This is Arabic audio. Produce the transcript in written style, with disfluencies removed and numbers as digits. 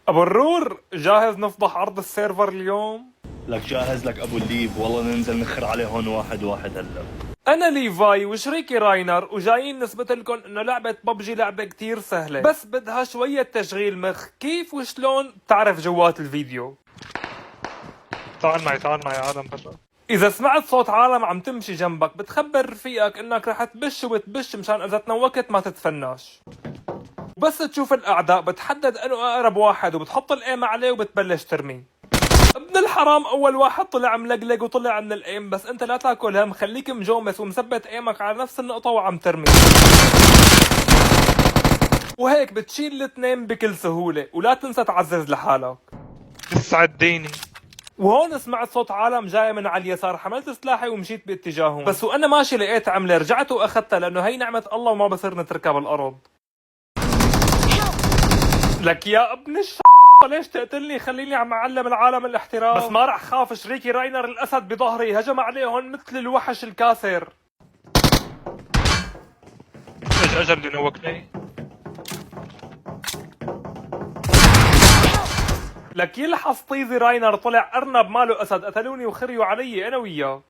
ابو الرور، جاهز نفضح عرض السيرفر اليوم؟ لك جاهز لك ابو الليب، والله ننزل نخر عليه هون واحد واحد هلا. انا ليفاي وشريكي راينر، وجايين نثبت لكم انه لعبة ببجي لعبة كتير سهلة، بس بدها شوية تشغيل مخ. كيف وشلون بتعرف جوات الفيديو. تعال معي آدم بشر. إذا سمعت صوت عالم عم تمشي جنبك، بتخبر رفيقك إنك رح تبش وتبش مشان إذا تنوكت ما تتفناش. وبس تشوف الأعداء بتحدد إنه أقرب واحد وبتحط الإيم عليه وبتبلش ترمي. ابن الحرام أول واحد طلع ملقلق وطلع من الإيم، بس أنت لا تاكل هم، خليك مجومس ومثبت إيمك على نفس النقطة وعم ترمي. وهيك بتشيل الاثنين بكل سهولة، ولا تنسى تعزز لحالك. تسعديني. وهون سمعت صوت عالم جاي من على اليسار، حملت سلاحي ومشيت باتجاههم، بس وانا ماشي لقيت عملة، رجعت واخذتها لانه هي نعمة الله وما بصير نتركها بالارض. لك يا ابن ليش تقتلني؟ خليني عم اعلم العالم الاحترام. بس ما رح خاف، شريكي راينر الاسد بظهري هجم عليهم مثل الوحش الكاسر. ايش اجل اللي نوكني؟ لك يلحظ طيزي راينر طلع ارنب ماله اسد، قتلوني وخريوا علي انا وياه.